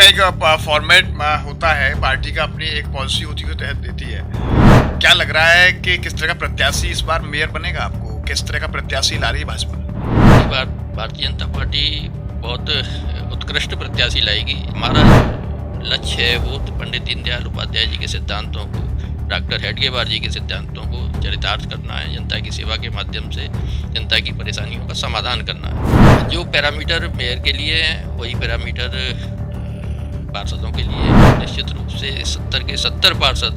का एक फॉर्मेट होता है, पार्टी का अपनी एक पॉलिसी होती है, तहत देती है। क्या लग रहा है कि किस तरह का प्रत्याशी इस बार मेयर बनेगा? आपको किस तरह का प्रत्याशी ला रही है भाजपा? इस बार भारतीय जनता पार्टी बहुत उत्कृष्ट प्रत्याशी लाएगी। हमारा लक्ष्य है वो तो पंडित दीनदयाल उपाध्याय जी के सिद्धांतों को, डॉक्टर हेडगेवार जी के सिद्धांतों को चरितार्थ करना है। जनता की सेवा के माध्यम से जनता की परेशानियों का समाधान करना है। जो पैरामीटर मेयर के लिए हैं वही पैरामीटर पार्षदों के लिए। निश्चित रूप से 70 के 70 पार्षद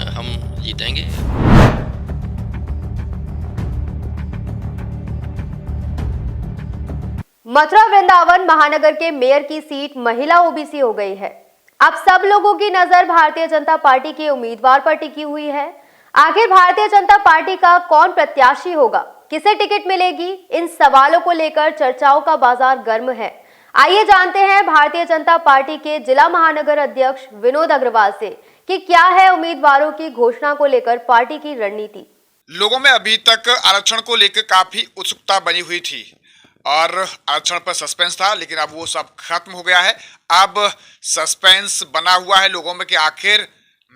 हम जीतेंगे। मथुरा वृंदावन महानगर के मेयर की सीट महिला ओबीसी हो गई है। अब सब लोगों की नजर भारतीय जनता पार्टी के उम्मीदवार पर टिकी हुई है। आखिर भारतीय जनता पार्टी का कौन प्रत्याशी होगा, किसे टिकट मिलेगी, इन सवालों को लेकर चर्चाओं का बाजार गर्म है। आइए जानते हैं भारतीय जनता पार्टी के जिला महानगर अध्यक्ष विनोद अग्रवाल से कि क्या है उम्मीदवारों की घोषणा को लेकर पार्टी की रणनीति। लोगों में अभी तक आरक्षण को लेकर काफी उत्सुकता बनी हुई थी और आरक्षण पर सस्पेंस था, लेकिन अब वो सब खत्म हो गया है। अब सस्पेंस बना हुआ है लोगों में कि आखिर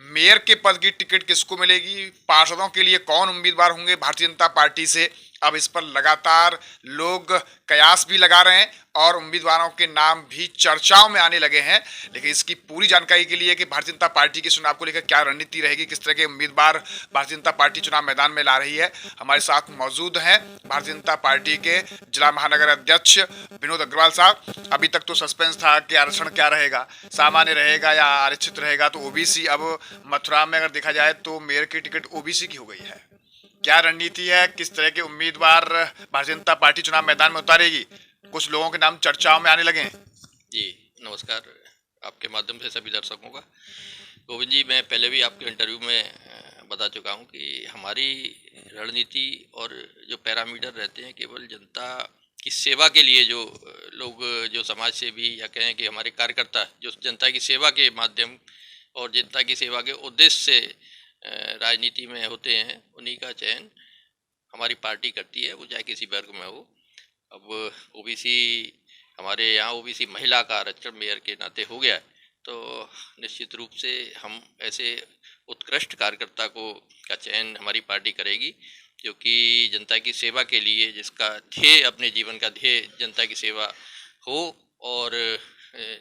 मेयर के पद की टिकट किसको मिलेगी, पार्षदों के लिए कौन उम्मीदवार होंगे भारतीय जनता पार्टी से। अब इस पर लगातार लोग कयास भी लगा रहे हैं और उम्मीदवारों के नाम भी चर्चाओं में आने लगे हैं। लेकिन इसकी पूरी जानकारी के लिए कि भारतीय जनता पार्टी के चुनाव को लेकर क्या रणनीति रहेगी, किस तरह के उम्मीदवार भारतीय जनता पार्टी चुनाव मैदान में ला रही है, हमारे साथ मौजूद हैं भारतीय जनता पार्टी के जिला महानगर अध्यक्ष विनोद अग्रवाल साहब। अभी तक तो सस्पेंस था कि आरक्षण क्या रहेगा, सामान्य रहेगा या आरक्षित रहेगा, तो ओबीसी। अब मथुरा में अगर देखा जाए तो मेयर की टिकट ओबीसी की हो गई है। क्या रणनीति है, किस तरह के उम्मीदवार भारतीय जनता पार्टी चुनाव मैदान में उतारेगी? कुछ लोगों के नाम चर्चाओं में आने लगे हैं। जी नमस्कार, आपके माध्यम से सभी दर्शकों का। गोविंद जी, मैं पहले भी आपके इंटरव्यू में बता चुका हूं कि हमारी रणनीति और जो पैरामीटर रहते हैं केवल जनता की सेवा के लिए। जो लोग जो समाज सेवी या कहें कि हमारे कार्यकर्ता जो जनता की सेवा के माध्यम और जनता की सेवा के उद्देश्य से राजनीति में होते हैं, उन्हीं का चयन हमारी पार्टी करती है, वो चाहे किसी वर्ग में हो। अब ओबीसी, हमारे यहाँ ओबीसी महिला का आरक्षण मेयर के नाते हो गया है, तो निश्चित रूप से हम ऐसे उत्कृष्ट कार्यकर्ता का चयन हमारी पार्टी करेगी, क्योंकि जनता की सेवा के लिए, जिसका ध्येय, अपने जीवन का ध्येय जनता की सेवा हो और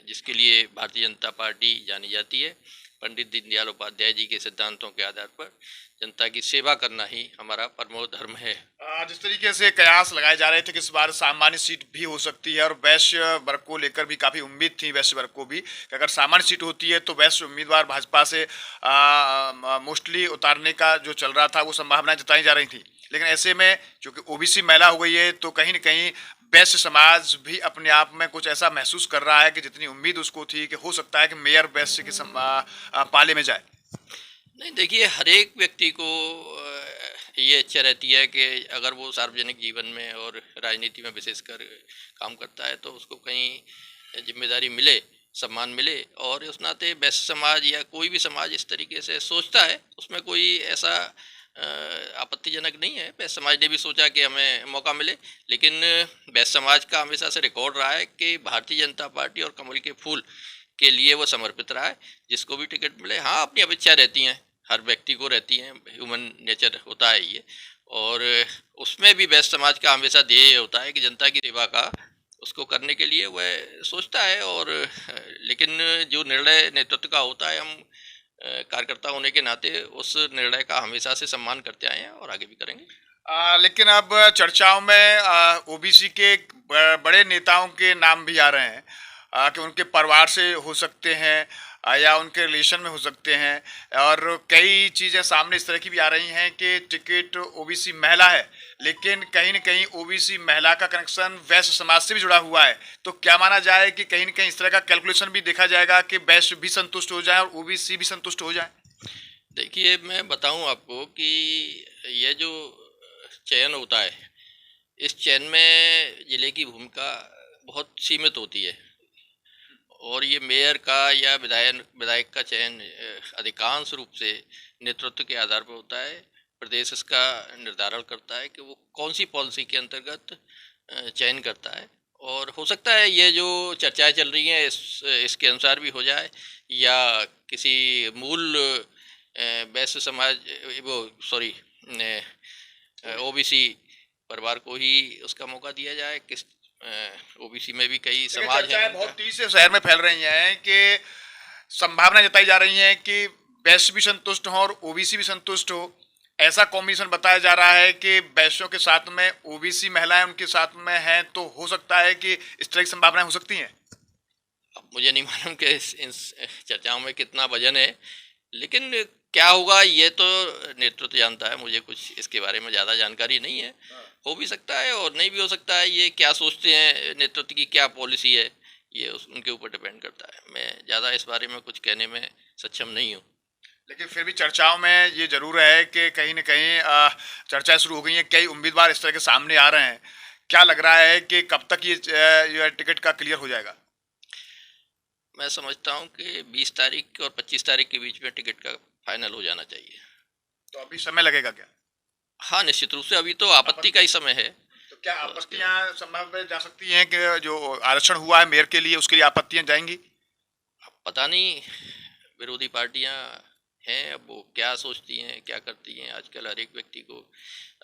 जिसके लिए भारतीय जनता पार्टी जानी जाती है। पंडित दीनदयाल उपाध्याय जी के सिद्धांतों के आधार पर जनता की सेवा करना ही हमारा परमो धर्म है। जिस तरीके से कयास लगाए जा रहे थे कि इस बार सामान्य सीट भी हो सकती है और वैश्य वर्ग को लेकर भी काफी उम्मीद थी, वैश्य वर्ग को भी, कि अगर सामान्य सीट होती है तो वैश्य उम्मीदवार भाजपा से मोस्टली उतारने का जो चल रहा था वो संभावनाएं जताई जा रही थी। लेकिन ऐसे में चूंकि ओबीसी महिला हो गई है तो कहीं न कहीं वैश्य समाज भी अपने आप में कुछ ऐसा महसूस कर रहा है कि जितनी उम्मीद उसको थी कि हो सकता है कि मेयर वैश्य के पाले में जाए। नहीं, देखिए, हर एक व्यक्ति को ये इच्छा रहती है कि अगर वो सार्वजनिक जीवन में और राजनीति में विशेषकर काम करता है तो उसको कहीं जिम्मेदारी मिले, सम्मान मिले। और उस नाते वैश्य समाज या कोई भी समाज इस तरीके से सोचता है, उसमें कोई ऐसा आपत्तिजनक नहीं है। वैश्य समाज ने भी सोचा कि हमें मौका मिले, लेकिन वैश्य समाज का हमेशा से रिकॉर्ड रहा है कि भारतीय जनता पार्टी और कमल के फूल के लिए वो समर्पित रहा है। जिसको भी टिकट मिले, हाँ, अपनी अपेक्षा रहती हैं, हर व्यक्ति को रहती हैं, ह्यूमन नेचर होता है ये। और उसमें भी वैश्य समाज का हमेशा ध्येय होता है कि जनता की सेवा का उसको करने के लिए वह सोचता है। और लेकिन जो निर्णय नेतृत्व का होता है, हम कार्यकर्ता होने के नाते उस निर्णय का हमेशा से सम्मान करते आए हैं और आगे भी करेंगे। लेकिन अब चर्चाओं में ओबीसी के बड़े नेताओं के नाम भी आ रहे हैं कि उनके परिवार से हो सकते हैं या उनके रिलेशन में हो सकते हैं, और कई चीज़ें सामने इस तरह की भी आ रही हैं कि टिकट ओबीसी महिला है, लेकिन कहीं न कहीं ओबीसी महिला का कनेक्शन वैश्य समाज से भी जुड़ा हुआ है। तो क्या माना जाए कि कहीं न कहीं इस तरह का कैलकुलेशन भी देखा जाएगा कि वैश्य भी संतुष्ट हो जाए और ओबीसी भी संतुष्ट हो जाए? देखिए, मैं बताऊं आपको कि यह जो चयन होता है, इस चयन में जिले की भूमिका बहुत सीमित होती है। और ये मेयर का या विधायक का चयन अधिकांश रूप से नेतृत्व के आधार पर होता है। प्रदेश इसका निर्धारण करता है कि वो कौन सी पॉलिसी के अंतर्गत चयन करता है। और हो सकता है ये जो चर्चाएं चल रही हैं इसके अनुसार भी हो जाए, या किसी मूल वैश्य समाज वो सॉरी ओबीसी परिवार को ही उसका मौका दिया जाए। किस ओबीसी में भी कई लेकिन समाज चर्चाएं हैं बहुत उनका। तेजी से शहर में फैल रही हैं कि संभावना जताई जा रही है कि वैश्य भी संतुष्ट हो और ओबीसी भी संतुष्ट हो। ऐसा कॉम्बिनेशन बताया जा रहा है कि वैश्यों के साथ में ओबीसी महिलाएं उनके साथ में हैं, तो हो सकता है कि इस तरह की संभावनाएं हो सकती हैं। अब मुझे नहीं मालूम कि इन चर्चाओं में कितना वजन है, लेकिन क्या होगा ये तो नेतृत्व जानता है। मुझे कुछ इसके बारे में ज़्यादा जानकारी नहीं है। हो भी सकता है और नहीं भी हो सकता है। ये क्या सोचते हैं, नेतृत्व की क्या पॉलिसी है, ये उनके ऊपर डिपेंड करता है। मैं ज़्यादा इस बारे में कुछ कहने में सक्षम नहीं हूँ। लेकिन फिर भी चर्चाओं में ये जरूर है कि कहीं न कहीं चर्चाएं शुरू हो गई हैं, कई उम्मीदवार इस तरह के सामने आ रहे हैं। क्या लग रहा है कि कब तक ये टिकट का क्लियर हो जाएगा? मैं समझता हूँ कि 20 तारीख और 25 तारीख के बीच में टिकट का फाइनल हो जाना चाहिए। तो अभी समय लगेगा क्या? हाँ, निश्चित रूप से अभी तो आपत्ति का ही समय है। तो क्या आपत्तियां संभव जा सकती हैं कि जो आरक्षण हुआ है मेयर के लिए, उसके लिए आपत्तियां जाएंगी? पता नहीं विरोधी पार्टियां हैं, अब वो क्या सोचती हैं, क्या करती हैं। आजकल हर एक व्यक्ति को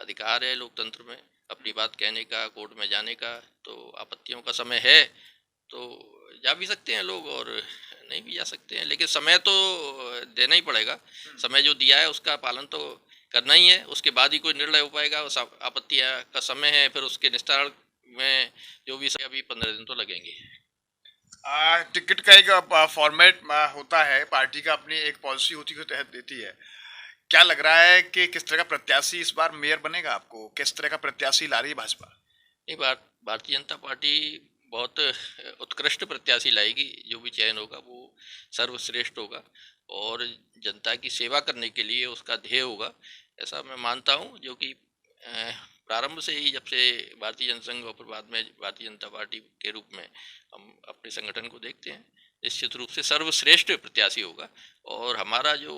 अधिकार है लोकतंत्र में अपनी बात कहने का, कोर्ट में जाने का। तो आपत्तियों का समय है तो जा भी सकते हैं लोग और नहीं भी जा सकते हैं, लेकिन समय तो देना ही पड़ेगा। समय जो दिया है उसका पालन तो करना ही है, उसके बाद ही कोई निर्णय हो पाएगा। उस आपत्तियां का समय है, फिर उसके निस्तारण में जो भी अभी 15 दिन तो लगेंगे। टिकट का एक फॉर्मेट होता है, पार्टी का अपनी एक पॉलिसी होती है, तहत देती है। क्या लग रहा है कि किस तरह का प्रत्याशी इस बार मेयर बनेगा? आपको किस तरह का प्रत्याशी ला रही है भाजपा? नहीं, भारतीय जनता पार्टी बहुत उत्कृष्ट प्रत्याशी लाएगी। जो भी चयन होगा वो सर्वश्रेष्ठ होगा और जनता की सेवा करने के लिए उसका ध्येय होगा, ऐसा मैं मानता हूँ। जो कि प्रारंभ से ही, जब से भारतीय जनसंघ और फिर बाद में भारतीय जनता पार्टी के रूप में हम अपने संगठन को देखते हैं, निश्चित रूप से सर्वश्रेष्ठ प्रत्याशी होगा। और हमारा जो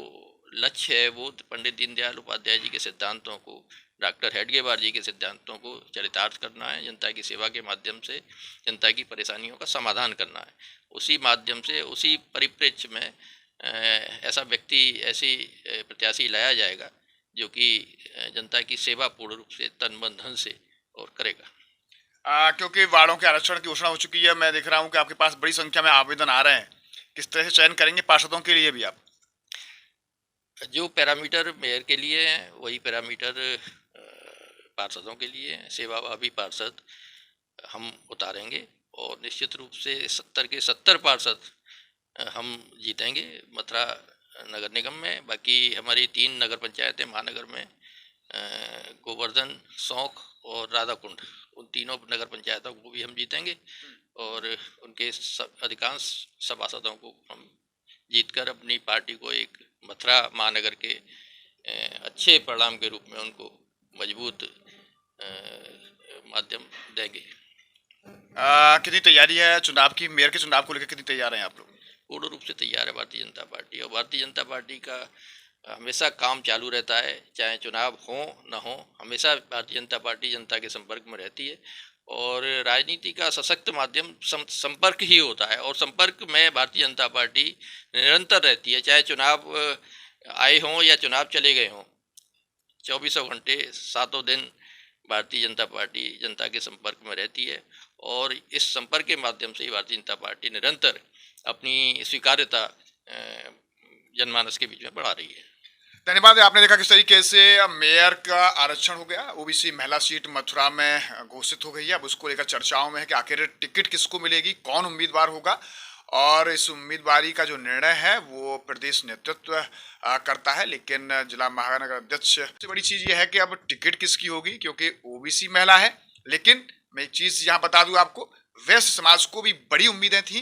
लक्ष्य है वो पंडित दीनदयाल उपाध्याय जी के सिद्धांतों को, डॉक्टर हेडगेवार जी के सिद्धांतों को चरितार्थ करना है। जनता की सेवा के माध्यम से जनता की परेशानियों का समाधान करना है। उसी माध्यम से, उसी परिप्रेक्ष्य में ऐसा व्यक्ति, ऐसी प्रत्याशी लाया जाएगा जो कि जनता की सेवा पूर्ण रूप से तन मन धन से और करेगा। क्योंकि वार्डों के आरक्षण की घोषणा हो चुकी है, मैं देख रहा हूँ कि आपके पास बड़ी संख्या में आवेदन आ रहे हैं। किस तरह से चयन करेंगे पार्षदों के लिए भी आप? जो पैरामीटर मेयर के लिए हैं वही पैरामीटर पार्षदों के लिए हैं। सेवाभावी पार्षद हम उतारेंगे और निश्चित रूप से 70 के 70 पार्षद हम जीतेंगे मथुरा नगर निगम में। बाकी हमारी 3 नगर पंचायतें महानगर में, गोवर्धन, सौंख और राधाकुंड, उन तीनों नगर पंचायतों को भी हम जीतेंगे और उनके अधिकांश सभासदों को हम जीतकर अपनी पार्टी को एक मथुरा महानगर के अच्छे परिणाम के रूप में उनको मजबूत माध्यम देंगे। कितनी तैयारी है चुनाव की? मेयर के चुनाव को लेकर कितनी तैयार हैं आप लोग? पूर्ण रूप से तैयार है भारतीय जनता पार्टी। और भारतीय जनता पार्टी का हमेशा काम चालू रहता है, चाहे चुनाव हो न हो, हमेशा भारतीय जनता पार्टी जनता के संपर्क में रहती है। और राजनीति का सशक्त माध्यम संपर्क ही होता है और संपर्क में भारतीय जनता पार्टी निरंतर रहती है। चाहे चुनाव आए हों या चुनाव चले गए हों, 24 घंटे 7 दिन भारतीय जनता पार्टी जनता के संपर्क में रहती है। और इस संपर्क के माध्यम से ही भारतीय जनता पार्टी निरंतर अपनी स्वीकार्यता जनमानस के बीच में बढ़ा रही है। धन्यवाद। आपने देखा किस तरीके से मेयर का आरक्षण हो गया, ओबीसी महिला सीट मथुरा में घोषित हो गई है। अब उसको लेकर चर्चाओं में है कि आखिर टिकट किसको मिलेगी, कौन उम्मीदवार होगा, और इस उम्मीदवारी का जो निर्णय है वो प्रदेश नेतृत्व करता है। लेकिन जिला महानगर अध्यक्ष, सबसे बड़ी चीज ये है कि अब टिकट किसकी होगी, क्योंकि ओबीसी महिला है। लेकिन मैं एक चीज यहाँ बता दूं आपको, वैश्य समाज को भी बड़ी उम्मीदें थी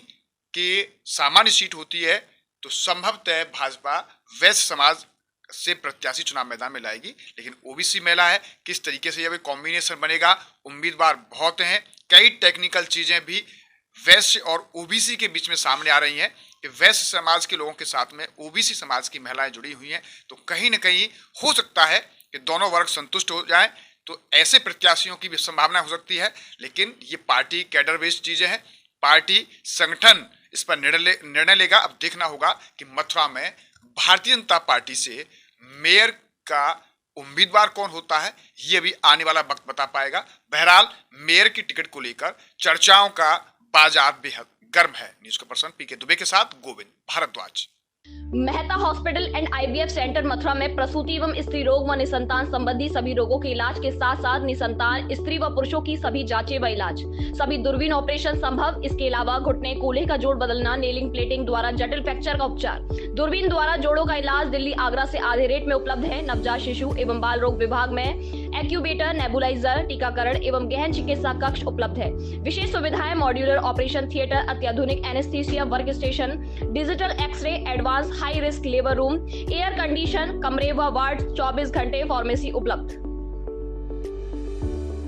कि सामान्य सीट होती है तो संभवतः भाजपा वैश्य समाज से प्रत्याशी चुनाव मैदान में लाएगी। लेकिन ओबीसी महिला है, किस तरीके से यह कॉम्बिनेशन बनेगा, उम्मीदवार बहुत हैं, कई टेक्निकल चीजें भी वैश्य और ओबीसी के बीच में सामने आ रही हैं कि वैश्य समाज के लोगों के साथ में ओबीसी समाज की महिलाएं जुड़ी हुई हैं। तो कहीं ना कहीं हो सकता है कि दोनों वर्ग संतुष्ट हो जाएं, तो ऐसे प्रत्याशियों की भी संभावना हो सकती है, लेकिन ये पार्टी कैडर बेस्ड चीजें हैं। पार्टी संगठन इस पर निर्णय लेगा। अब देखना होगा कि मथुरा में भारतीय जनता पार्टी से मेयर का उम्मीदवार कौन होता है, ये भी आने वाला वक्त बता पाएगा। बहरहाल मेयर की टिकट को लेकर चर्चाओं का बाजार बेहद गर्म है। न्यूज का पर्सन पीके दुबे के साथ Govind Bhardwaj. Mehta hospital and IVF centre Mathura में प्रसूति एवं स्त्री रोग व निसंतान संबंधी सभी रोगों के इलाज के साथ साथ निसंतान स्त्री व पुरुषों की सभी जांचें व इलाज, सभी दूरबीन ऑपरेशन संभव। इसके अलावा घुटने कूल्हे का जोड़ बदलना, नेलिंग प्लेटिंग द्वारा जटिल फ्रैक्चर का उपचार, दूरबीन द्वारा जोड़ों का इलाज दिल्ली आगरा से आधे रेट में उपलब्ध है। नवजात शिशु एवं बाल रोग विभाग में एक्यूबेटर, नेबुलाइजर, टीकाकरण एवं गहन चिकित्सा कक्ष उपलब्ध है। विशेष सुविधाएं मॉड्यूलर ऑपरेशन थिएटर, अत्याधुनिक anaesthesia work station, digital X ray, advance high risk labour room, air condition कमरे व वार्ड, 24 घंटे फार्मेसी उपलब्ध।